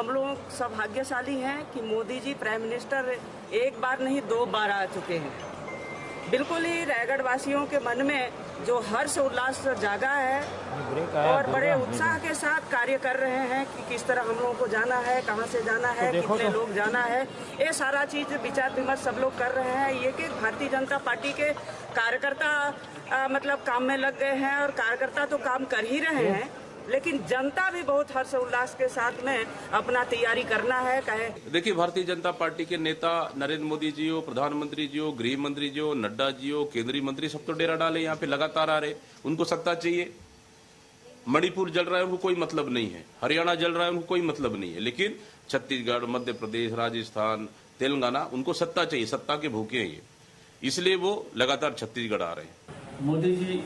हम लोग सौभाग्यशाली हैं कि मोदी जी प्राइम मिनिस्टर एक बार नहीं 2 बार आ चुके हैं। बिल्कुल ही रायगढ़ वासियों के मन में जो हर्ष उल्लास जागा है और बड़े उत्साह के साथ कार्य कर रहे हैं कि किस तरह हम लोगों को जाना है, कहां से जाना है, कितने लोग जाना है, ये सारा चीज विचार विमर्श सब लोग कर रहे हैं। ये कि भारतीय जनता पार्टी के कार्यकर्ता मतलब काम में लग गए हैं और कार्यकर्ता तो काम कर ही रहे हैं, लेकिन जनता भी बहुत हर्ष उल्लास के साथ में अपना तैयारी करना है। कहे देखिए, भारतीय जनता पार्टी के नेता नरेंद्र मोदी जी हो, प्रधानमंत्री जी हो, गृह मंत्री जी हो, नड्डा जी हो, केंद्रीय मंत्री, सब तो डेरा डाले यहाँ पे लगातार आ रहे। उनको सत्ता चाहिए। मणिपुर जल रहा है, उनको कोई मतलब नहीं है। हरियाणा जल रहा है, उनको कोई मतलब नहीं है। लेकिन छत्तीसगढ़, मध्य प्रदेश, राजस्थान, तेलंगाना, उनको सत्ता चाहिए। सत्ता के भूखे हैं ये, इसलिए वो लगातार छत्तीसगढ़ आ रहे हैं। मोदी जी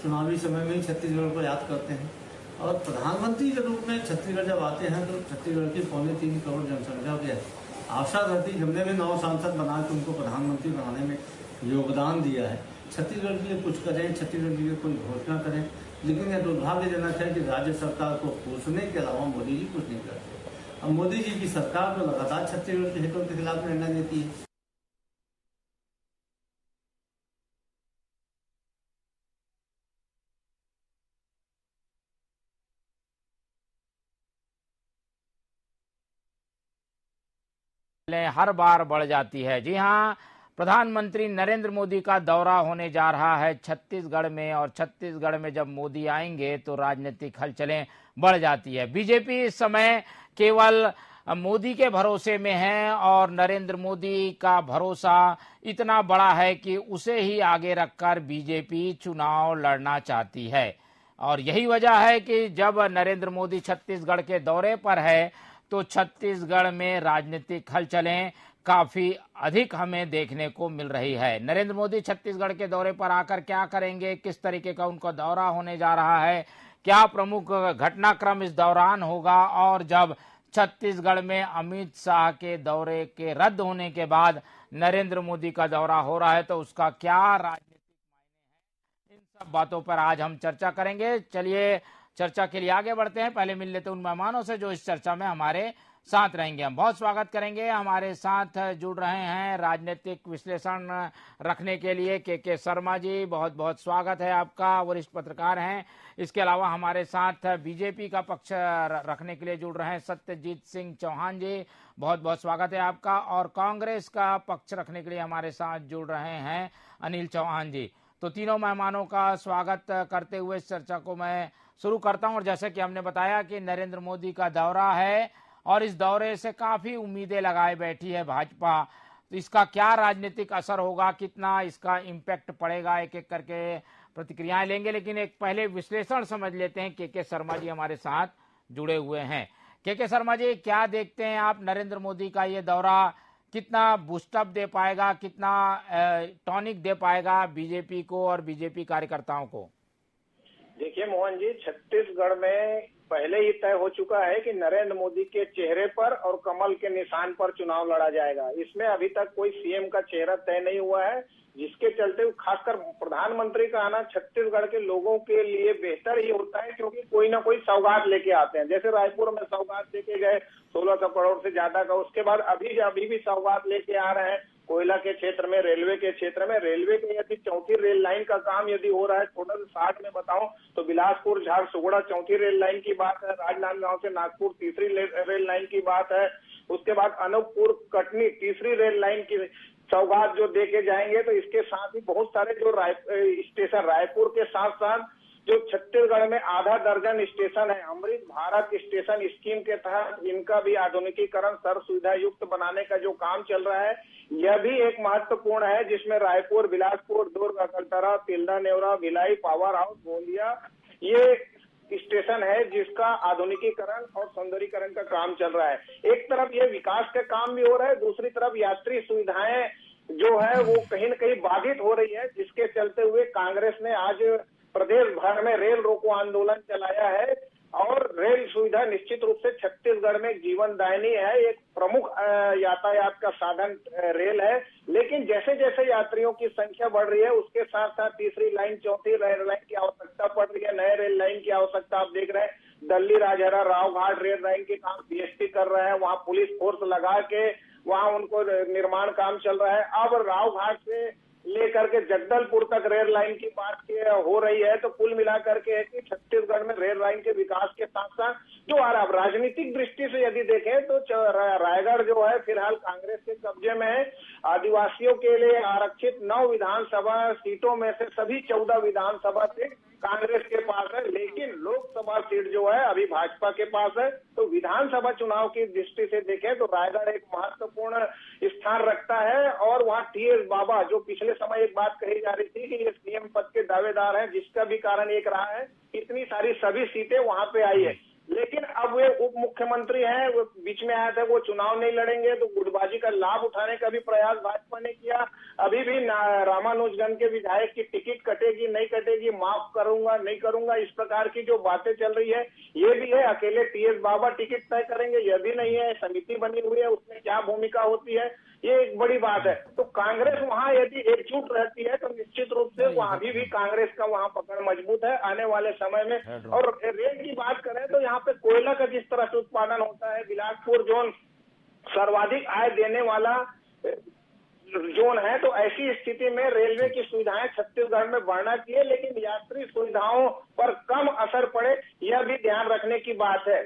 चुनावी समय में छत्तीसगढ़ को याद करते हैं और प्रधानमंत्री के रूप में छत्तीसगढ़ जब आते हैं तो छत्तीसगढ़ की 3.25 करोड़ जनसंख्या के आशा धरती हमने भी 9 सांसद बना के उनको प्रधानमंत्री बनाने में योगदान दिया है। छत्तीसगढ़ के लिए कुछ करें, छत्तीसगढ़ के लिए कोई घोषणा करें, लेकिन यह दुर्भाग्यजनक है कि राज्य सरकार को पूछने के अलावा मोदी जी कुछ नहीं करते। अब मोदी जी की सरकार तो लगातार छत्तीसगढ़ के हितों के खिलाफ निर्णय लेती है। हर बार बढ़ जाती है। जी हाँ, प्रधानमंत्री नरेंद्र मोदी का दौरा होने जा रहा है छत्तीसगढ़ में, और छत्तीसगढ़ में जब मोदी आएंगे तो राजनीतिक हलचलें बढ़ जाती है। बीजेपी इस समय केवल मोदी के भरोसे में है और नरेंद्र मोदी का भरोसा इतना बड़ा है कि उसे ही आगे रखकर बीजेपी चुनाव लड़ना चाहती है। और यही वजह है कि जब नरेंद्र मोदी छत्तीसगढ़ के दौरे पर है तो छत्तीसगढ़ में राजनीतिक हलचलें काफी अधिक हमें देखने को मिल रही है। नरेंद्र मोदी छत्तीसगढ़ के दौरे पर आकर क्या करेंगे, किस तरीके का उनका दौरा होने जा रहा है, क्या प्रमुख घटनाक्रम इस दौरान होगा, और जब छत्तीसगढ़ में अमित शाह के दौरे के रद्द होने के बाद नरेंद्र मोदी का दौरा हो रहा है तो उसका क्या राजनीतिक मायने हैं, इन सब बातों पर आज हम चर्चा करेंगे। चलिए चर्चा के लिए आगे बढ़ते हैं। पहले मिल लेते हैं उन मेहमानों से जो इस चर्चा में हमारे साथ रहेंगे। हम बहुत स्वागत करेंगे। हमारे साथ जुड़ रहे हैं राजनीतिक विश्लेषण रखने के लिए के शर्मा जी, बहुत बहुत स्वागत है आपका, वरिष्ठ पत्रकार हैं। इसके अलावा हमारे साथ बीजेपी का पक्ष रखने के लिए जुड़ रहे हैं सत्यजीत सिंह चौहान जी, बहुत बहुत स्वागत है आपका। और कांग्रेस का पक्ष रखने के लिए हमारे साथ जुड़ रहे हैं अनिल चौहान जी। तो तीनों मेहमानों का स्वागत करते हुए इस चर्चा को मैं शुरू करता हूं। और जैसे कि हमने बताया कि नरेंद्र मोदी का दौरा है और इस दौरे से काफी उम्मीदें लगाए बैठी है भाजपा, तो इसका क्या राजनीतिक असर होगा, कितना इसका इम्पैक्ट पड़ेगा, एक एक करके प्रतिक्रियाएं लेंगे। लेकिन एक पहले विश्लेषण समझ लेते हैं। के शर्मा जी हमारे साथ जुड़े हुए हैं। के शर्मा जी, क्या देखते हैं आप, नरेंद्र मोदी का ये दौरा कितना बूस्टअप दे पाएगा, कितना टॉनिक दे पाएगा बीजेपी को और बीजेपी कार्यकर्ताओं को? देखिए मोहन जी, छत्तीसगढ़ में पहले ही तय हो चुका है कि नरेंद्र मोदी के चेहरे पर और कमल के निशान पर चुनाव लड़ा जाएगा। इसमें अभी तक कोई सीएम का चेहरा तय नहीं हुआ है, जिसके चलते खासकर प्रधानमंत्री का आना छत्तीसगढ़ के लोगों के लिए बेहतर ही होता है, क्योंकि कोई ना कोई सौगात लेके आते हैं। जैसे रायपुर में सौगात लेके गए 1600 करोड़ से ज्यादा का, उसके बाद अभी भी सौगात लेके आ रहे हैं कोयला के क्षेत्र में, रेलवे के क्षेत्र में। रेलवे के यदि 4थी रेल लाइन का काम यदि हो रहा है, थोड़ा सा 60 में बताऊं तो बिलासपुर झारसुगुड़ा 4थी रेल लाइन की बात है, राजनांदगांव से नागपुर 3री रेल लाइन की बात है, उसके बाद अनूपपुर कटनी 3री रेल लाइन की सौगात जो देके जाएंगे। तो इसके साथ ही बहुत सारे जो स्टेशन रायपुर के साथ साथ जो छत्तीसगढ़ में आधा दर्जन स्टेशन है, अमृत भारत स्टेशन स्कीम के तहत इनका भी आधुनिकीकरण, सर्व सुविधा युक्त बनाने का जो काम चल रहा है, यह भी एक महत्वपूर्ण है, जिसमें रायपुर, बिलासपुर, दुर्ग, अकलतरा, तिल्दा, नेवरा, भिलाई, पावर हाउस, गोंदिया, ये स्टेशन है जिसका आधुनिकीकरण और सौंदर्यीकरण का काम चल रहा है। एक तरफ ये विकास का काम भी हो रहा है, दूसरी तरफ यात्री सुविधाएं जो है वो कहीं न कहीं बाधित हो रही है, जिसके चलते हुए कांग्रेस ने आज प्रदेश भर में रेल रोको आंदोलन चलाया है। और रेल सुविधा निश्चित रूप से छत्तीसगढ़ में जीवनदायिनी है, एक प्रमुख यातायात का साधन रेल है। लेकिन जैसे जैसे यात्रियों की संख्या बढ़ रही है, उसके साथ साथ 3री लाइन, 4थी रेल लाइन की आवश्यकता पड़ रही है, नए रेल लाइन की आवश्यकता आप देख रहे हैं। दिल्ली राजहरा रावघाट रेल लाइन के काम बीएसपी कर रहे हैं, वहाँ पुलिस फोर्स लगा के वहाँ उनको निर्माण काम चल रहा है। अब राव घाट से लेकर के जगदलपुर तक रेल लाइन की बात हो रही है। तो कुल मिलाकर के है कि छत्तीसगढ़ में रेल लाइन के विकास के साथ साथ जो आ रहा है, राजनीतिक दृष्टि से यदि देखें तो रायगढ़ जो है फिलहाल कांग्रेस के कब्जे में है। आदिवासियों के लिए आरक्षित 9 विधानसभा सीटों में से सभी 14 विधानसभा सीट कांग्रेस के पास है, लेकिन लोकसभा सीट जो है अभी भाजपा के पास है। तो विधानसभा चुनाव की दृष्टि से देखें तो रायगढ़ एक महत्वपूर्ण स्थान रखता है। और वहाँ टीएस बाबा जो पिछले समय एक बात कही जा रही थी कि ये सीएम पद के दावेदार हैं, जिसका भी कारण एक रहा है इतनी सारी सभी सीटें वहाँ पे आई है। लेकिन अब वे उप मुख्यमंत्री हैं, वो बीच में आया था, वो चुनाव नहीं लड़ेंगे, तो गुटबाजी का लाभ उठाने का भी प्रयास भाजपा ने किया। अभी भी रामानुजगंज के विधायक की टिकट कटेगी नहीं कटेगी, माफ करूंगा नहीं करूंगा, इस प्रकार की जो बातें चल रही है ये भी है। अकेले टीएस बाबा टिकट तय करेंगे यह भी नहीं है, समिति बनी हुई है, उसमें क्या भूमिका होती है ये एक बड़ी बात है। तो कांग्रेस वहाँ यदि एकजुट रहती है तो निश्चित रूप से वहाँ भी कांग्रेस का वहाँ पकड़ मजबूत है आने वाले समय में। और रेल की बात करें तो यहाँ पे कोयला का जिस तरह से उत्पादन होता है, बिलासपुर जोन सर्वाधिक आय देने वाला जोन है, तो ऐसी स्थिति में रेलवे की सुविधाएं छत्तीसगढ़ में बढ़ना चाहिए, लेकिन यात्री सुविधाओं पर कम असर पड़े यह भी ध्यान रखने की बात है।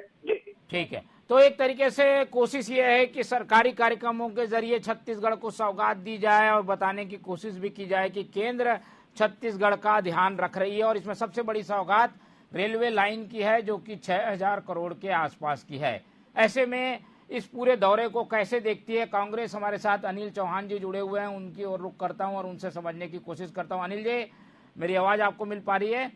ठीक है, तो एक तरीके से कोशिश ये है कि सरकारी कार्यक्रमों के जरिए छत्तीसगढ़ को सौगात दी जाए और बताने की कोशिश भी की जाए कि केंद्र छत्तीसगढ़ का ध्यान रख रही है। और इसमें सबसे बड़ी सौगात रेलवे लाइन की है जो कि 6000 करोड़ के आसपास की है। ऐसे में इस पूरे दौरे को कैसे देखती है कांग्रेस? हमारे साथ अनिल चौहान जी जुड़े हुए हैं, उनकी ओर रुख करता हूं और उनसे समझने की कोशिश करता हूं। अनिल जी, मेरी आवाज आपको मिल पा रही है?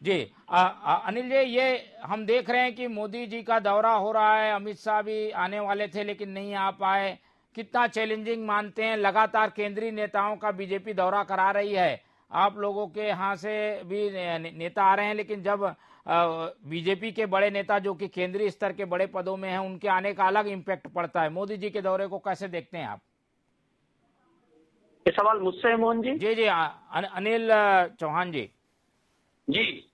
जी अनिल जी, ये हम देख रहे हैं कि मोदी जी का दौरा हो रहा है, अमित शाह भी आने वाले थे लेकिन नहीं आ पाए। कितना चैलेंजिंग मानते हैं? लगातार केंद्रीय नेताओं का बीजेपी दौरा करा रही है, आप लोगों के यहाँ से भी नेता आ रहे हैं, लेकिन जब बीजेपी के बड़े नेता जो कि केंद्रीय स्तर के बड़े पदों में हैं उनके आने का अलग इम्पैक्ट पड़ता है। मोदी जी के दौरे को कैसे देखते हैं आप? ये सवाल मुझसे है मोहन जी? जी अनिल चौहान जी। जी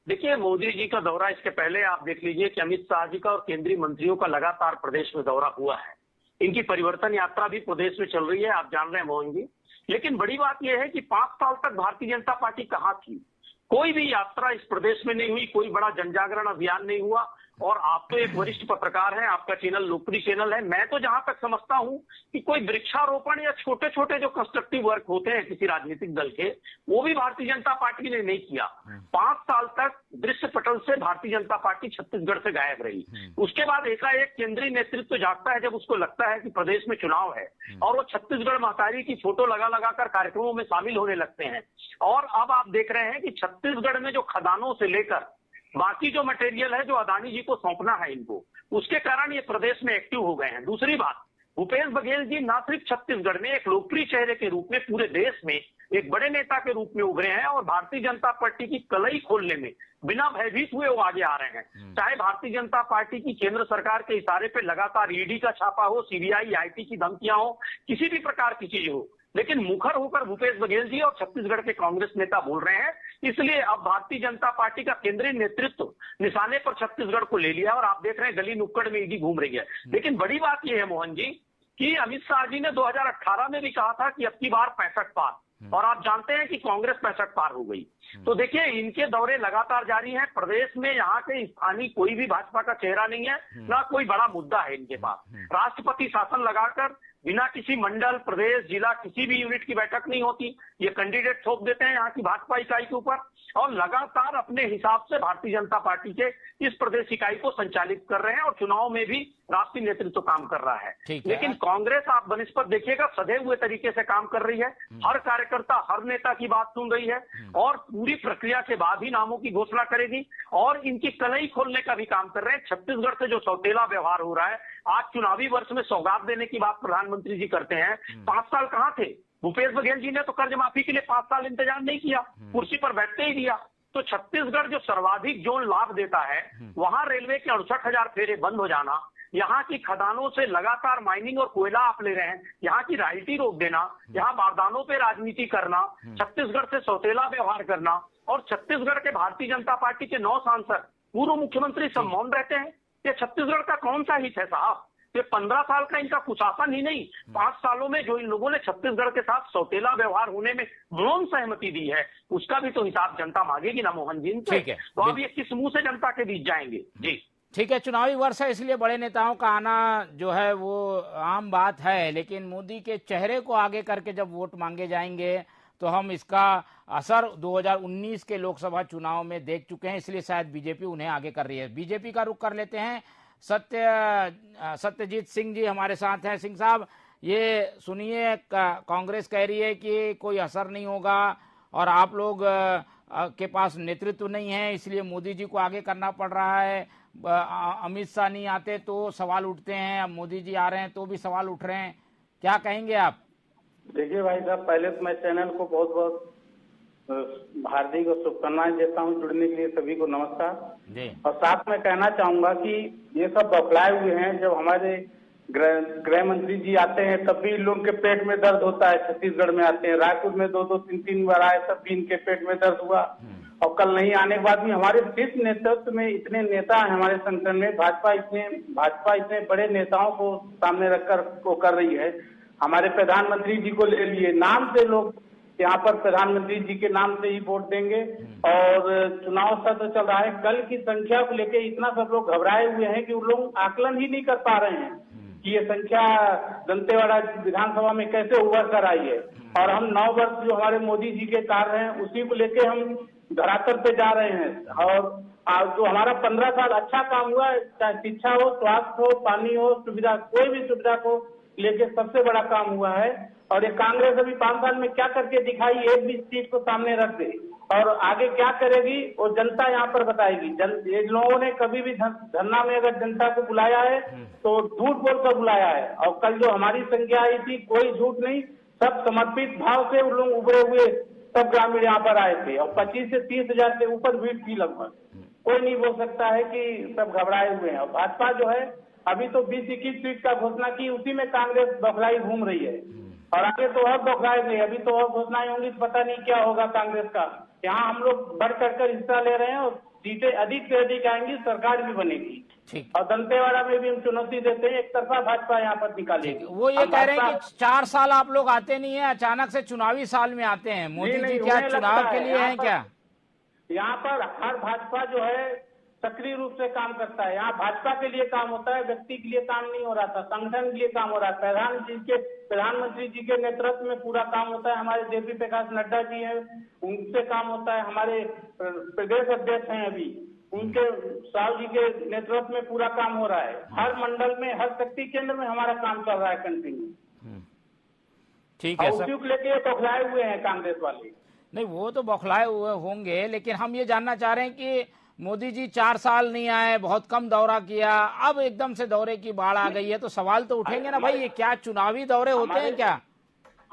देखिए, मोदी जी का दौरा, इसके पहले आप देख लीजिए कि अमित शाह जी का और केंद्रीय मंत्रियों का लगातार प्रदेश में दौरा हुआ है। इनकी परिवर्तन यात्रा भी प्रदेश में चल रही है, आप जान रहे हैं मोहन जी। लेकिन बड़ी बात यह है कि 5 साल तक भारतीय जनता पार्टी कहाँ थी? कोई भी यात्रा इस प्रदेश में नहीं हुई, कोई बड़ा जनजागरण अभियान नहीं हुआ। और आप तो एक वरिष्ठ पत्रकार हैं, आपका चैनल लोकप्रिय चैनल है। मैं तो जहां तक समझता हूं कि कोई वृक्षारोपण या छोटे छोटे जो कंस्ट्रक्टिव वर्क होते हैं किसी राजनीतिक दल के, वो भी भारतीय जनता पार्टी ने नहीं किया। 5 साल तक दृश्य पटल से भारतीय जनता पार्टी छत्तीसगढ़ से गायब रही। उसके बाद एकाएक केंद्रीय नेतृत्व जागता है जब उसको लगता है कि प्रदेश में चुनाव है, और वो छत्तीसगढ़ महतारी की फोटो लगा लगाकर कार्यक्रमों में शामिल होने लगते हैं। और अब आप देख रहे हैं कि छत्तीसगढ़ में जो खदानों से लेकर बाकी जो मटेरियल है जो अदानी जी को सौंपना है इनको, उसके कारण ये प्रदेश में एक्टिव हो गए हैं। दूसरी बात, भूपेश बघेल जी न सिर्फ छत्तीसगढ़ में एक लोकप्रिय चेहरे के रूप में, पूरे देश में एक बड़े नेता के रूप में उभरे हैं, और भारतीय जनता पार्टी की कलई खोलने में बिना भयभीत हुए वो आगे आ रहे हैं। चाहे भारतीय जनता पार्टी की केंद्र सरकार के इशारे पे लगातार ईडी का छापा हो, सीबीआई आईटी की धमकियां हो, किसी भी प्रकार की चीज हो, लेकिन मुखर होकर भूपेश बघेल जी और छत्तीसगढ़ के कांग्रेस नेता बोल रहे हैं। इसलिए अब भारतीय जनता पार्टी का केंद्रीय नेतृत्व निशाने पर छत्तीसगढ़ को ले लिया, और आप देख रहे हैं गली नुक्कड़ में ईडी घूम रही है। लेकिन बड़ी बात यह है मोहन जी कि अमित शाह जी ने 2018 में भी कहा था कि अब की बार 65 पार, और आप जानते हैं कि कांग्रेस 65 पार हो गई। तो देखिए, इनके दौरे लगातार जारी हैं। प्रदेश में यहाँ के स्थानीय कोई भी भाजपा का चेहरा नहीं है, ना कोई बड़ा मुद्दा है इनके पास। राष्ट्रपति शासन लगाकर बिना किसी मंडल, प्रदेश, जिला, किसी भी यूनिट की बैठक नहीं होती। ये कैंडिडेट थोप देते हैं यहाँ की भाजपा इकाई के ऊपर, और लगातार अपने हिसाब से भारतीय जनता पार्टी के इस प्रदेश इकाई को संचालित कर रहे हैं, और चुनाव में भी राष्ट्रीय नेतृत्व काम कर रहा है। लेकिन कांग्रेस, आप बनिस्पत देखिएगा, सधे हुए तरीके से काम कर रही है। हर कार्यकर्ता, हर नेता की बात सुन रही है, और पूरी प्रक्रिया के बाद ही नामों की घोषणा करेगी, और इनकी कलई खोलने का भी काम कर रहे हैं। छत्तीसगढ़ से जो सौतेला व्यवहार हो रहा है, आज चुनावी वर्ष में सौगात देने की बात प्रधानमंत्री जी करते हैं। 5 साल कहाँ थे? भूपेश बघेल जी ने तो कर्ज माफी के लिए 5 साल इंतजार नहीं किया, कुर्सी पर बैठते ही दिया। तो छत्तीसगढ़ जो सर्वाधिक जोन लाभ देता है, वहां रेलवे के 68,000 फेरे बंद हो जाना, यहाँ की खदानों से लगातार माइनिंग और कोयला आप ले रहे हैं, यहाँ की रॉयल्टी रोक देना, यहाँ बारदानों पे राजनीति करना, छत्तीसगढ़ से सौतेला व्यवहार करना, और छत्तीसगढ़ के भारतीय जनता पार्टी के 9 सांसद, पूर्व मुख्यमंत्री सब मौन रहते हैं। ये छत्तीसगढ़ का कौन सा हित है साहब? ये 15 साल का इनका कुशासन ही नहीं, 5 सालों में जो इन लोगों ने छत्तीसगढ़ के साथ सौतेला व्यवहार होने में मौन सहमति दी है, उसका भी तो हिसाब जनता मांगेगी ना मोहन जी से। ठीक है, तो अब ये किस मुंह से जनता के बीच जाएंगे? जी ठीक है, चुनावी वर्ष है इसलिए बड़े नेताओं का आना जो है वो आम बात है, लेकिन मोदी के चेहरे को आगे करके जब वोट मांगे जाएंगे तो हम इसका असर 2019 के लोकसभा चुनाव में देख चुके हैं, इसलिए शायद बीजेपी उन्हें आगे कर रही है। बीजेपी का रुख कर लेते हैं। सत्यजीत सिंह जी हमारे साथ हैं। सिंह साहब, ये सुनिए, कांग्रेस कह रही है कि कोई असर नहीं होगा और आप लोग के पास नेतृत्व नहीं है, इसलिए मोदी जी को आगे करना पड़ रहा है। अमित शाह नहीं आते तो सवाल उठते हैं, अब मोदी जी आ रहे हैं तो भी सवाल उठ रहे हैं, क्या कहेंगे आप? देखिए भाई साहब, पहले तो मैं चैनल को बहुत बहुत हार्दिक और शुभकामनाएं देता हूं जुड़ने के लिए, सभी को नमस्कार जी। और साथ में कहना चाहूंगा कि ये सब बौखलाए हुए हैं। जब हमारे गृह मंत्री जी आते हैं तब भी इन लोगों के पेट में दर्द होता है। छत्तीसगढ़ में आते हैं, रायपुर में 2-2, 3-3 बार आए, तब भी इनके पेट में दर्द हुआ। और कल नहीं आने के बाद भी हमारे शीर्ष नेतृत्व में इतने नेता हैं हमारे संगठन में, भाजपा इतने बड़े नेताओं को सामने रखकर वो कर रही है। हमारे प्रधानमंत्री जी को ले लिए, नाम से लोग यहाँ पर प्रधानमंत्री जी के नाम से ही वोट देंगे। और चुनाव सत्र चल रहा है, कल की संख्या को लेकर इतना सब लोग घबराए हुए हैं कि वो लोग आकलन ही नहीं कर पा रहे हैं कि ये संख्या दंतेवाड़ा विधानसभा में कैसे उभर कर आई है। और हम 9 वर्ष जो हमारे मोदी जी के कार्य हैं उसी को लेके हम धरातल पे जा रहे हैं। और जो हमारा 15 साल अच्छा काम हुआ, चाहे शिक्षा हो, स्वास्थ्य हो, पानी हो, सुविधा, कोई भी सुविधा को लेके सबसे बड़ा काम हुआ है। और ये कांग्रेस अभी 5 साल में क्या करके दिखाई, एक भी चीज को सामने रख दे और आगे क्या करेगी वो जनता यहाँ पर बताएगी। ये लोगों ने कभी भी धरना में अगर जनता को बुलाया है तो झूठ बोलकर बुलाया है। और कल जो हमारी संख्या आई थी, कोई झूठ नहीं, सब समर्पित भाव से उन लोग उभरे हुए सब ग्रामीण यहाँ पर आए थे। और 25 से 30 हजार से ऊपर भीड़ थी लगभग। कोई नहीं बोल सकता है कि सब घबराए हुए हैं। और भाजपा जो है अभी तो 20-21 सीट का घोषणा की, उसी में कांग्रेस बौखलाई घूम रही है। और आगे तो और बौखलाएंगे, अभी तो और घोषणाएं होंगी तो पता नहीं क्या होगा कांग्रेस का। यहाँ हम लोग बढ़ चढ़कर हिस्सा ले रहे हैं और सीटें अधिक से अधिक आएंगी, सरकार भी बनेगी। और दंतेवाड़ा में भी हम चुनौती देते हैं, एक तरफा भाजपा यहाँ पर निकालेगी। वो ये कह रहे हैं कि 4 साल आप लोग आते नहीं है, अचानक से चुनावी साल में आते हैं। मोदी जी क्या चुनाव के लिए हैं क्या? यहाँ पर हर भाजपा जो है सक्रिय रूप से काम करता है। यहाँ भाजपा के लिए काम होता है, व्यक्ति के लिए काम नहीं हो रहा था, संगठन के लिए काम हो रहा है। प्रधानमंत्री जी के नेतृत्व में पूरा काम होता है। हमारे जेपी प्रकाश नड्डा जी हैं, उनसे काम होता है। हमारे प्रदेश अध्यक्ष हैं अभी, उनके साहु जी के नेतृत्व में पूरा काम हो रहा है। हर मंडल में, हर शक्ति केंद्र में हमारा काम चल रहा है कंटिन्यू। ठीक है, उसी को लेके बौखलाए हुए हैं कांग्रेस वाले। नहीं, वो तो बौखलाए हुए होंगे, लेकिन हम ये जानना चाह रहे हैं कि मोदी जी 4 साल नहीं आए, बहुत कम दौरा किया, अब एकदम से दौरे की बाढ़ आ गई है, तो सवाल तो उठेंगे ना भाई, ये क्या चुनावी दौरे होते हैं क्या?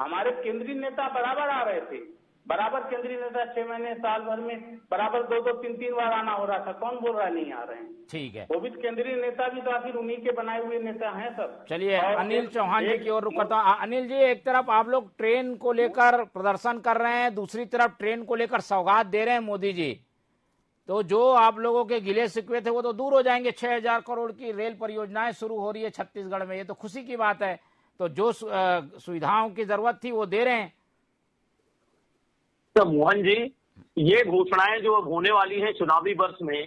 हमारे केंद्रीय नेता बराबर आ रहे थे, बराबर केंद्रीय नेता 6 महीने साल भर में बराबर 2-2, 3-3 बार आना हो रहा था। कौन बोल रहा है नहीं आ रहे हैं? ठीक है, वो भी केंद्रीय नेता भी तो आखिर उन्हीं के बनाए हुए नेता हैं सब। चलिए अनिल चौहान जी की ओर रुक करता हूँ। अनिल जी, एक तरफ आप लोग ट्रेन को लेकर प्रदर्शन कर रहे हैं, दूसरी तरफ ट्रेन को लेकर सौगात दे रहे हैं मोदी जी, तो जो आप लोगों के गिले शिकवे थे वो तो दूर हो जाएंगे। 6000 करोड़ की रेल परियोजनाएं शुरू हो रही है छत्तीसगढ़ में, ये तो खुशी की बात है। तो जो सुविधाओं की जरूरत थी वो दे रहे हैं। तो मोहन जी, ये घोषणाएं जो अब होने वाली है चुनावी वर्ष में,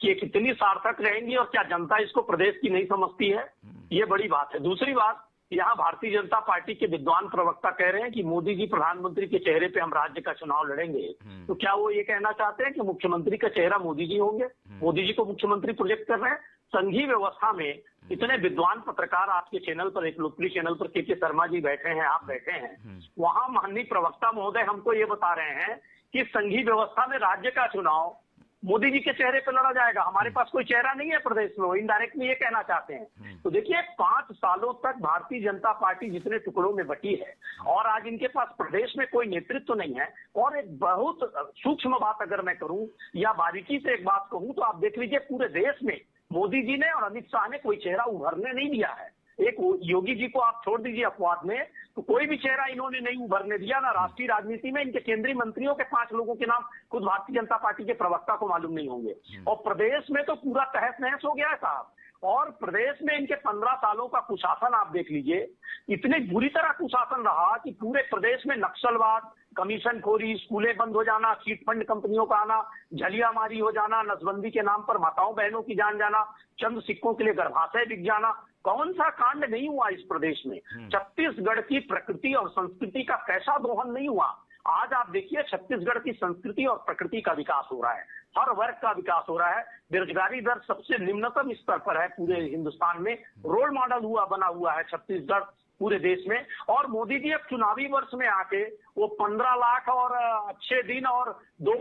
कि कितनी सार्थक रहेंगी और क्या जनता इसको प्रदेश की नहीं समझती है, ये बड़ी बात है। दूसरी बात, यहाँ भारतीय जनता पार्टी के विद्वान प्रवक्ता कह रहे हैं कि मोदी जी प्रधानमंत्री के चेहरे पे हम राज्य का चुनाव लड़ेंगे। तो क्या वो ये कहना चाहते हैं कि मुख्यमंत्री का चेहरा मोदी जी होंगे? मोदी जी को मुख्यमंत्री प्रोजेक्ट कर रहे हैं। संघीय व्यवस्था में इतने विद्वान पत्रकार आपके चैनल पर, एक लोकप्रिय चैनल पर के शर्मा जी बैठे हैं, आप बैठे हैं, वहां माननीय प्रवक्ता महोदय हमको ये बता रहे हैं कि संघीय व्यवस्था में राज्य का चुनाव मोदी जी के चेहरे पर लड़ा जाएगा। हमारे पास कोई चेहरा नहीं है प्रदेश में, वो इनडायरेक्टली ये कहना चाहते हैं। तो देखिए, 5 सालों तक भारतीय जनता पार्टी जितने टुकड़ों में बटी है और आज इनके पास प्रदेश में कोई नेतृत्व नहीं है। और एक बहुत सूक्ष्म बात अगर मैं करूं या बारीकी से एक बात कहूं तो आप देख लीजिए, पूरे देश में मोदी जी ने और अमित शाह ने कोई चेहरा उभरने नहीं दिया है। एक योगी जी को आप छोड़ दीजिए अपवाद में, तो कोई भी चेहरा इन्होंने नहीं उभरने दिया। ना राष्ट्रीय राजनीति में इनके केंद्रीय मंत्रियों के 5 लोगों के नाम खुद भारतीय जनता पार्टी के प्रवक्ता को मालूम नहीं होंगे। और प्रदेश में तो पूरा तहस नहस हो गया है साहब। और प्रदेश में इनके 15 सालों का कुशासन आप देख लीजिए, इतनी बुरी तरह कुशासन रहा कि पूरे प्रदेश में नक्सलवाद, कमीशन खोरी, स्कूलें बंद हो जाना, चीट फंड कंपनियों का आना, झलियामारी हो जाना, नसबंदी के नाम पर माताओं बहनों की जान जाना, चंद सिक्कों के लिए गर्भाशय बिक जाना, कौन सा कांड नहीं हुआ इस प्रदेश में। छत्तीसगढ़ की प्रकृति और संस्कृति का कैसा दोहन नहीं हुआ। आज आप देखिए छत्तीसगढ़ की संस्कृति और प्रकृति का विकास हो रहा है, हर वर्ग का विकास हो रहा है, बेरोजगारी दर सबसे निम्नतम स्तर पर है पूरे हिंदुस्तान में, रोल मॉडल बना हुआ है छत्तीसगढ़ पूरे देश में। और मोदी जी अब चुनावी वर्ष में आके वो 15 लाख और अच्छे दिन और 2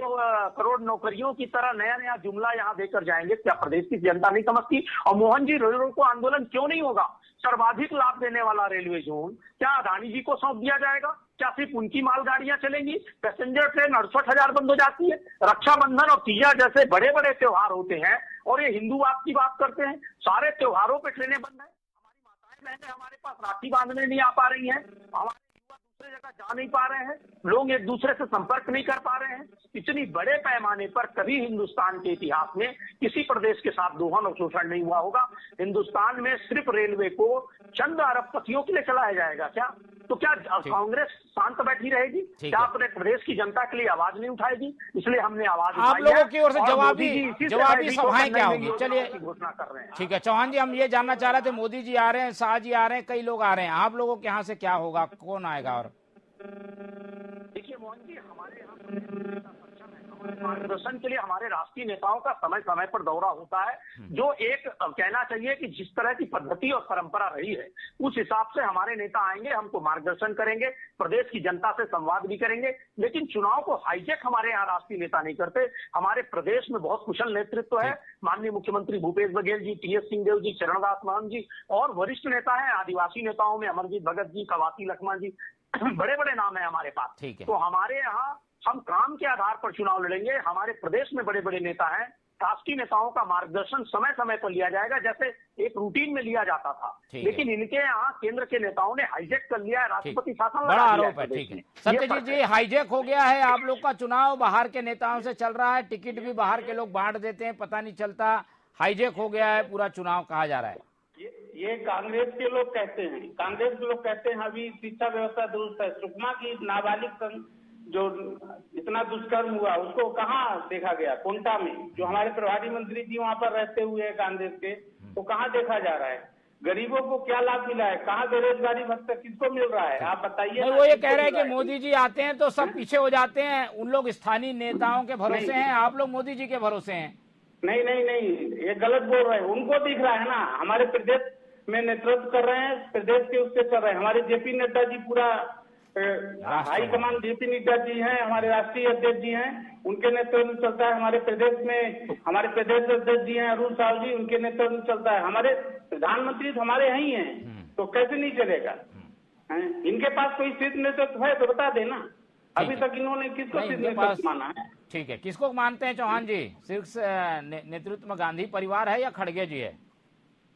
करोड़ नौकरियों की तरह नया नया जुमला यहाँ देकर जाएंगे। क्या प्रदेश की जनता नहीं समझती? और मोहन जी, रेलवे को आंदोलन क्यों नहीं होगा? सर्वाधिक लाभ देने वाला रेलवे जोन क्या अदानी जी को सौंप दिया जाएगा? क्या सिर्फ उनकी मालगाड़ियां चलेंगी? पैसेंजर ट्रेन 68,000 बंद हो जाती है। रक्षाबंधन और तीजा जैसे बड़े बड़े त्योहार होते हैं और ये हिंदूवाद की बात करते हैं। सारे त्योहारों पे ट्रेनें बंद है। हमारी माताएं बहनें हमारे पास राखी बांधने नहीं आ पा रही हैं, हमारे युवा दूसरे जगह जा नहीं पा रहे हैं, लोग एक दूसरे से संपर्क नहीं कर पा रहे हैं। इतनी बड़े पैमाने पर कभी हिंदुस्तान के इतिहास में किसी प्रदेश के साथ दोहन और शोषण नहीं हुआ होगा। हिंदुस्तान में सिर्फ रेलवे को चंद अरबपतियों के लिए चलाया जाएगा क्या? तो क्या कांग्रेस शांत बैठी रहेगी? क्या अपने प्रदेश की जनता के लिए आवाज नहीं उठाएगी? इसलिए हमने आवाज उठाई। आप लोगों की ओर से जवाबी सभाएं क्या होगी? चलिए घोषणा कर रहे हैं। ठीक है चौहान जी, हम ये जानना चाह रहे थे, मोदी जी आ रहे हैं, शाह जी आ रहे हैं, कई लोग आ रहे हैं, आप लोगों के यहाँ से क्या होगा, कौन आएगा? और देखिए मोहन जी, हमारे यहाँ मार्गदर्शन के लिए हमारे राष्ट्रीय नेताओं का समय समय पर दौरा होता है, जो एक कहना चाहिए कि जिस तरह की पद्धति और परंपरा रही है उस हिसाब से हमारे नेता आएंगे, हमको मार्गदर्शन करेंगे, प्रदेश की जनता से संवाद भी करेंगे। लेकिन चुनाव को हाईजैक हमारे यहाँ राष्ट्रीय नेता नहीं करते। हमारे प्रदेश में बहुत कुशल नेतृत्व है, माननीय मुख्यमंत्री भूपेश बघेल जी, टी.एस. सिंहदेव जी, चरणदास महंत जी और वरिष्ठ नेता है आदिवासी नेताओं में अमरजीत भगत जी, कवासी लखमा जी, बड़े बड़े नाम है हमारे पास। तो हमारे यहाँ हम काम के आधार पर चुनाव लड़ेंगे। हमारे प्रदेश में बड़े बड़े नेता हैं, राष्ट्रीय नेताओं का मार्गदर्शन समय समय पर लिया जाएगा, जैसे एक रूटीन में लिया जाता था। लेकिन इनके यहाँ केंद्र के नेताओं ने हाईजैक कर लिया है, राष्ट्रपति शासन बड़ा आरोप है। ठीक है सत्यजीत जी, हाईजैक हो गया है आप लोग का चुनाव, बाहर के नेताओं से चल रहा है, टिकट भी बाहर के लोग बांट देते हैं, पता नहीं चलता, हाईजैक हो गया है पूरा चुनाव कहा जा रहा है। ये कांग्रेस के लोग कहते हैं, अभी शिक्षा व्यवस्था दुरुस्त है। सुकमा की नाबालिग जो इतना दुष्कर्म हुआ उसको कहाँ देखा गया? कोंटा में जो हमारे प्रभारी मंत्री जी वहाँ पर रहते हुए हैं कांग्रेस के, तो कहाँ देखा जा रहा है? गरीबों को क्या लाभ मिला है? कहाँ बेरोजगारी भत्ता किसको मिल रहा है? आप बताइए। वो ये कह रहे हैं कि मोदी जी आते हैं तो सब पीछे हो जाते हैं, उन लोग स्थानीय नेताओं के भरोसे हैं, आप लोग मोदी जी के भरोसे हैं। नहीं, ये गलत बोल रहे हैं। उनको दिख रहा है ना, हमारे प्रदेश में नेतृत्व कर रहे हैं, प्रदेश के उससे कर रहे हैं। हमारे जेपी नड्डा जी, पूरा हाईकमान जेपी नड्डा जी हैं, हमारे राष्ट्रीय अध्यक्ष जी हैं, उनके नेतृत्व में चलता है। हमारे प्रदेश में हमारे प्रदेश अध्यक्ष जी हैं अरुण साहु जी, उनके नेतृत्व में चलता है। हमारे प्रधानमंत्री तो हमारे यहाँ ही हैं, तो कैसे नहीं चलेगा? इनके पास कोई शीर्ष नेतृत्व है तो बता देना। अभी तक इन्होंने किसको शीर्ष नेतृत्व माना है? ठीक है, किसको मानते हैं चौहान जी? शीर्ष नेतृत्व में गांधी परिवार है या खड़गे जी है?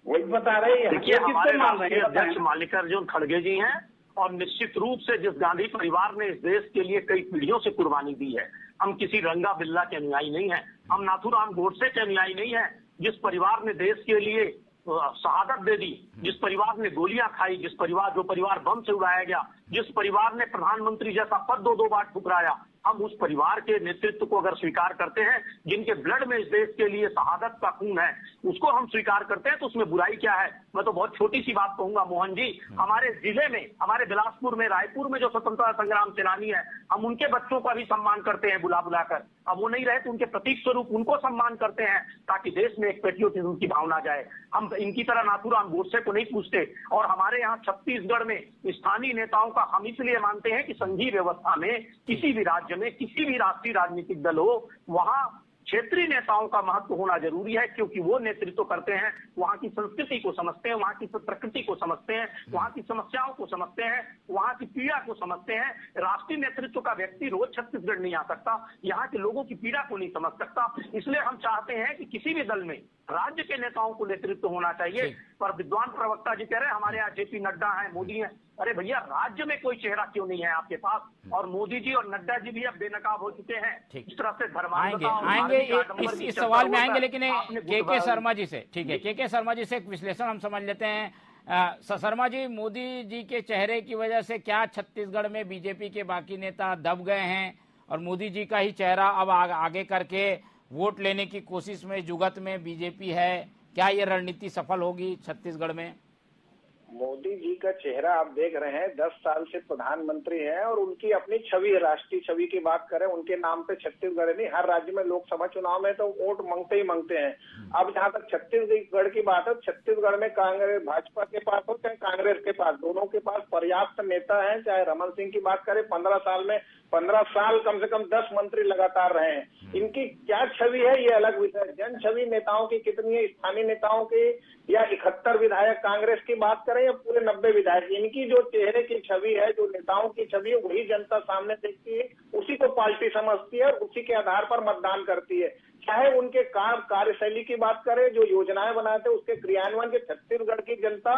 वही बता रही है। देखिए हमारे राष्ट्रीय अध्यक्ष मल्लिकार्जुन खड़गे जी हैं और निश्चित रूप से जिस गांधी परिवार ने इस देश के लिए कई पीढ़ियों से कुर्बानी दी है, हम किसी रंगा बिल्ला के अनुयायी नहीं है, हम नाथूराम गोडसे के अनुयायी नहीं है। जिस परिवार ने देश के लिए शहादत दे दी, जिस परिवार ने गोलियां खाई, जो परिवार बम से उड़ाया गया, जिस परिवार ने प्रधानमंत्री जैसा पद 2 बार ठुकराया, हम उस परिवार के नेतृत्व को अगर स्वीकार करते हैं, जिनके ब्लड में इस देश के लिए शहादत का खून है, उसको हम स्वीकार करते हैं, तो उसमें बुराई क्या है? मैं तो बहुत छोटी सी बात कहूंगा मोहन जी, हमारे जिले में, हमारे बिलासपुर में, रायपुर में जो स्वतंत्रता संग्राम सेनानी है, हम उनके बच्चों का भी सम्मान करते हैं बुला बुलाकर। अब वो नहीं रहे तो उनके प्रतीक स्वरूप उनको सम्मान करते हैं, ताकि देश में एक पेट्रियोटिज्म की भावना जाए। हम इनकी तरह नाथूराम गोडसे को नहीं पूछते। और हमारे यहाँ छत्तीसगढ़ में स्थानीय नेताओं का हम इसलिए मानते हैं कि संघीय व्यवस्था में किसी भी राज्य में किसी भी राष्ट्रीय राजनीतिक दल हो, वहां क्षेत्रीय नेताओं का महत्व होना जरूरी है, क्योंकि वो नेतृत्व करते हैं, वहां की संस्कृति को समझते हैं, वहां की प्रकृति को समझते हैं, वहां की समस्याओं को समझते हैं, वहां की पीड़ा को समझते हैं। राष्ट्रीय नेतृत्व का व्यक्ति रोज छत्तीसगढ़ नहीं आ सकता, यहाँ के लोगों की पीड़ा को नहीं समझ सकता। इसलिए हम चाहते हैं कि किसी भी दल में राज्य के नेताओं को नेतृत्व होना चाहिए। पर विद्वान प्रवक्ता जी कह रहे हैं हमारे यहाँ जेपी नड्डा हैं, मोदी हैं। अरे भैया, राज्य में कोई चेहरा क्यों नहीं है आपके पास? और मोदी जी और नड्डा जी भी अब बेनकाब हो चुके हैं। इस तरह से आएंगे इस सवाल में आएंगे, लेकिन के शर्मा जी से, ठीक है, के शर्मा जी से एक विश्लेषण हम समझ लेते हैं। शर्मा जी, मोदी जी के चेहरे की वजह से क्या छत्तीसगढ़ में बीजेपी के बाकी नेता दब गए हैं और मोदी जी का ही चेहरा अब आगे करके वोट लेने की कोशिश में, जुगत में बीजेपी है? क्या ये रणनीति सफल होगी छत्तीसगढ़ में? मोदी जी का चेहरा आप देख रहे हैं, 10 साल से प्रधानमंत्री हैं और उनकी अपनी छवि है, राष्ट्रीय छवि की बात करें, उनके नाम पे छत्तीसगढ़ नहीं, हर राज्य में लोकसभा चुनाव में तो वोट मांगते ही मांगते हैं। अब जहां तक छत्तीसगढ़ की बात है, छत्तीसगढ़ में कांग्रेस, भाजपा के पास हो चाहे कांग्रेस के पास, दोनों के पास पर्याप्त नेता है। चाहे रमन सिंह की बात करें, 15 साल कम से कम 10 मंत्री लगातार रहे हैं। इनकी क्या छवि है ये अलग विषय है। जन छवि नेताओं की कितनी है, स्थानीय नेताओं की या 71 विधायक कांग्रेस की बात करें या पूरे 90 विधायक, इनकी जो चेहरे की छवि है, जो नेताओं की छवि है, वही जनता सामने देखती है, उसी को पार्टी समझती है और उसी के आधार पर मतदान करती है। चाहे उनके कार्यशैली की बात करें, जो योजनाएं बनाते हैं उसके क्रियान्वयन के, छत्तीसगढ़ की जनता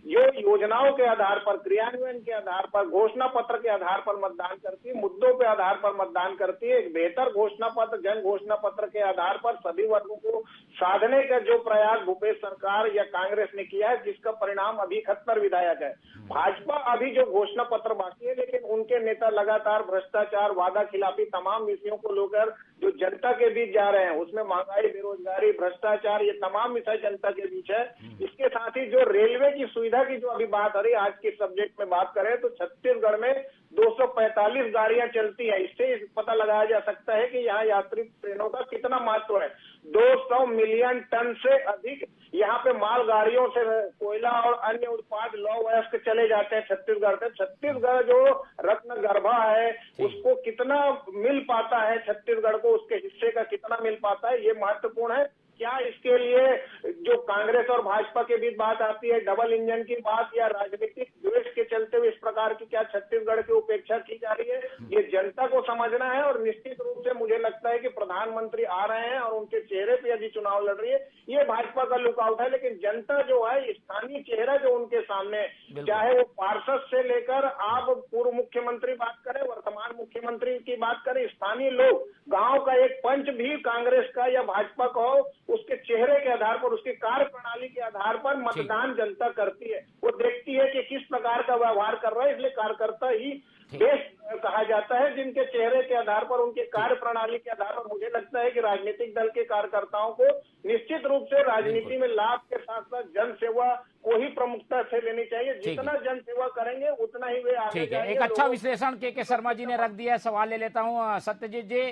जो योजनाओं के आधार पर, क्रियान्वयन के आधार पर, घोषणा पत्र के आधार पर मतदान करती है, मुद्दों के आधार पर मतदान करती है। एक बेहतर घोषणा पत्र, जन घोषणा पत्र के आधार पर सभी वर्गों को साधने का जो प्रयास भूपेश सरकार या कांग्रेस ने किया है, जिसका परिणाम अभी 71 विधायक है। भाजपा अभी जो घोषणा पत्र बाकी है, लेकिन उनके नेता लगातार भ्रष्टाचार, वादा खिलाफी, तमाम विषयों को लेकर जो जनता के बीच जा रहे हैं, उसमें महंगाई, बेरोजगारी, भ्रष्टाचार, ये तमाम विषय जनता के बीच है। इसके साथ ही जो रेलवे की सुविधा की जो अभी बात आ रही है, आज के सब्जेक्ट में बात करें तो छत्तीसगढ़ में 245 गाड़ियां चलती है। इससे पता लगाया जा सकता है कि यहाँ यात्री ट्रेनों का कितना महत्व है। 200 मिलियन टन से अधिक यहाँ पे माल गाड़ियों से कोयला और अन्य उत्पाद लौह अयस्क चले जाते हैं छत्तीसगढ़ से। छत्तीसगढ़ जो रत्न गर्भा है, उसको कितना मिल पाता है छत्तीसगढ़ को, उसके हिस्से का कितना मिल पाता है, ये महत्वपूर्ण है। क्या इसके लिए जो कांग्रेस और भाजपा के बीच बात आती है, डबल इंजन की बात या राजनीतिक द्वेष के चलते हुए इस प्रकार की क्या छत्तीसगढ़ की उपेक्षा की जा रही है, ये जनता को समझना है। और निश्चित रूप से मुझे लगता है कि प्रधानमंत्री आ रहे हैं और उनके चेहरे पे यदि चुनाव लड़ रही है, ये भाजपा का लुकआउट है। लेकिन जनता जो है, स्थानीय चेहरा जो उनके सामने, चाहे वो पार्षद से लेकर आप पूर्व मुख्यमंत्री बात करें, वर्तमान मुख्यमंत्री की बात करें, स्थानीय लोग, गांव का एक पंच भी कांग्रेस का या भाजपा का हो, उसके चेहरे के आधार पर, उसकी कार्य प्रणाली के आधार पर मतदान जनता करती है। वो देखती है कि किस प्रकार का व्यवहार कर रहा है, इसलिए कार्यकर्ता ही देश कहा जाता है, जिनके चेहरे के आधार पर, उनके कार्य प्रणाली के आधार पर। मुझे लगता है कि राजनीतिक दल के कार्यकर्ताओं को निश्चित रूप से राजनीति में लाभ के साथ साथ जन सेवा को ही प्रमुखता से लेनी चाहिए। जितना जन सेवा करेंगे उतना ही वे आगे जाएंगे। एक अच्छा विश्लेषण के शर्मा जी ने रख दिया है। सवाल ले लेता हूँ सत्यजीत जी,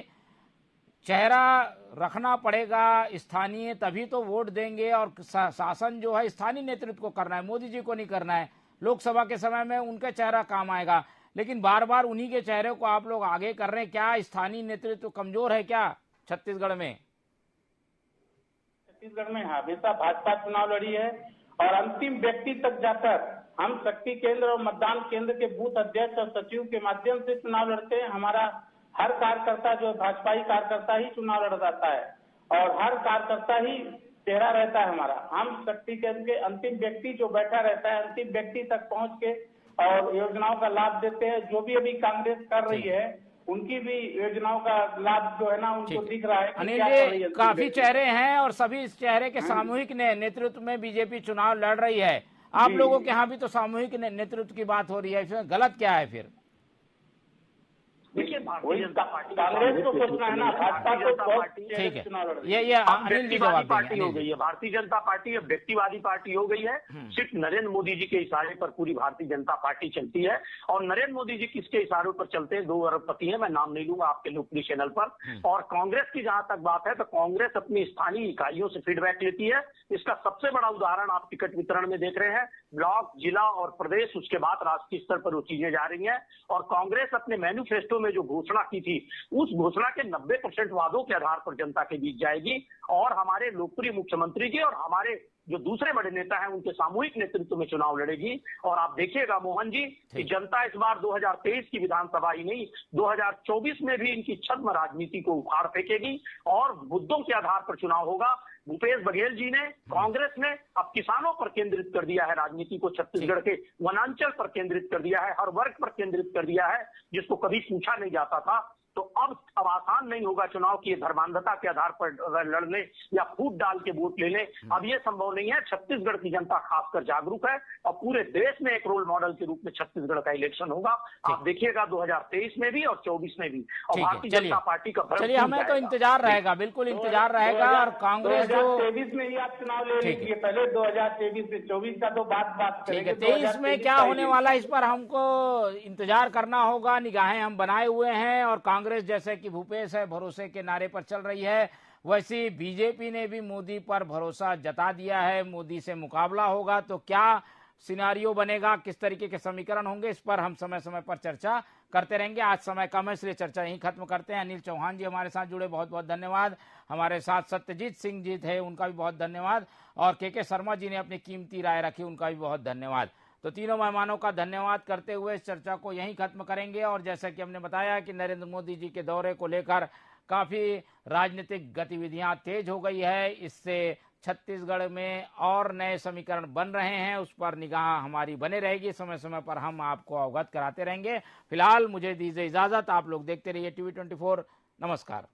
चेहरा रखना पड़ेगा स्थानीय, तभी तो वोट देंगे, और शासन जो है स्थानीय नेतृत्व को करना है, मोदी जी को नहीं करना है। लोकसभा के समय में उनका चेहरा काम आएगा, लेकिन बार बार उन्हीं के चेहरे को आप लोग आगे कर रहे हैं। क्या स्थानीय नेतृत्व कमजोर है क्या छत्तीसगढ़ में? छत्तीसगढ़ में हमेशा भाजपा चुनाव लड़ी है और अंतिम व्यक्ति तक जाकर हम शक्ति केंद्र और मतदान केंद्र के बूथ अध्यक्ष और सचिव के माध्यम से चुनाव लड़ते हैं। हमारा हर कार्यकर्ता जो भाजपाई कार्यकर्ता ही चुनाव लड़ जाता है और हर कार्यकर्ता ही चेहरा रहता है हमारा। हम शक्ति केंद्र के अंतिम व्यक्ति जो बैठा रहता है, अंतिम व्यक्ति तक पहुंच के और योजनाओं का लाभ देते हैं। जो भी अभी कांग्रेस कर रही है, उनकी भी योजनाओं का लाभ जो है ना, उनको दिख रहा है। अनिल जी, काफी चेहरे हैं और सभी इस चेहरे के सामूहिक नेतृत्व में बीजेपी चुनाव लड़ रही है। आप लोगों के यहाँ भी तो सामूहिक नेतृत्व की बात हो रही है, इसमें गलत क्या है फिर? देखिए, भारतीय जनता पार्टी, कांग्रेस को सोचना है ना, भाजपा को ठीक है। ये अनिल जी जवाब पार्टी हो गई है। भारतीय जनता पार्टी अब व्यक्तिवादी पार्टी हो गई है। सिर्फ नरेंद्र मोदी जी के इशारे पर पूरी भारतीय जनता पार्टी चलती है। और नरेंद्र मोदी जी किसके इशारों पर चलते हैं? 2 अरबपति हैं, मैं नाम नहीं लूंगा आपके लोकप्रिय चैनल पर। और कांग्रेस की जहां तक बात है, तो कांग्रेस अपनी स्थानीय इकाइयों से फीडबैक लेती है। इसका सबसे बड़ा उदाहरण आप टिकट वितरण में देख रहे हैं। ब्लॉक, जिला और प्रदेश, उसके बाद राष्ट्रीय स्तर पर वो चीजें जा रही हैं। और कांग्रेस अपने मैनिफेस्टो में जो घोषणा की थी, उस घोषणा के 90% वादों के आधार पर जनता के बीच जाएगी। और हमारे लोकप्रिय मुख्यमंत्री जी और हमारे जो दूसरे बड़े नेता हैं, उनके सामूहिक नेतृत्व में चुनाव लड़ेगी। और आप देखिएगा मोहन जी कि जनता इस बार 2023 की विधानसभा ही नहीं, 2024 में भी इनकी छद्म राजनीति को उखाड़ फेंकेगी और मुद्दों के आधार पर चुनाव होगा। भूपेश बघेल जी ने, कांग्रेस ने अब किसानों पर केंद्रित कर दिया है राजनीति को, छत्तीसगढ़ के वनांचल पर केंद्रित कर दिया है, हर वर्ग पर केंद्रित कर दिया है, जिसको कभी पूछा नहीं जाता था। तो अब आसान नहीं होगा चुनाव की धर्मांधता के आधार पर लड़ने या फूट डाल के वोट ले लें। अब ये संभव नहीं है। छत्तीसगढ़ की जनता खासकर जागरूक है और पूरे देश में एक रोल मॉडल के रूप में छत्तीसगढ़ का इलेक्शन होगा। आप देखिएगा 2023 में भी और 24 में भी। और भारतीय जनता पार्टी का चलिए, हमें तो इंतजार रहेगा, बिल्कुल इंतजार रहेगा। और कांग्रेस 2023 में ही आप चुनाव ले लीजिए, पहले 2023 से 24 का तो बात करेंगे। 23 में क्या होने वाला है इस पर हमको इंतजार करना होगा। निगाहें हम बनाए हुए हैं और कांग्रेस जैसे कि भूपेश है भरोसे के नारे पर चल रही है, वैसी बीजेपी ने भी मोदी पर भरोसा जता दिया है। मोदी से मुकाबला होगा तो क्या सिनारियो बनेगा, किस तरीके के समीकरण होंगे, इस पर हम समय समय पर चर्चा करते रहेंगे। आज समय कम है इसलिए चर्चा यहीं खत्म करते हैं। अनिल चौहान जी हमारे साथ जुड़े, बहुत बहुत धन्यवाद। हमारे साथ सत्यजीत सिंह जी थे, उनका भी बहुत धन्यवाद। और के शर्मा जी ने अपनी कीमती राय रखी, उनका भी बहुत धन्यवाद। तो तीनों मेहमानों का धन्यवाद करते हुए इस चर्चा को यहीं खत्म करेंगे। और जैसा कि हमने बताया कि नरेंद्र मोदी जी के दौरे को लेकर काफी राजनीतिक गतिविधियां तेज हो गई है। इससे छत्तीसगढ़ में और नए समीकरण बन रहे हैं, उस पर निगाह हमारी बने रहेगी। समय समय पर हम आपको अवगत कराते रहेंगे। फिलहाल मुझे दीजिए इजाजत, आप लोग देखते रहिए टीवी 24। नमस्कार।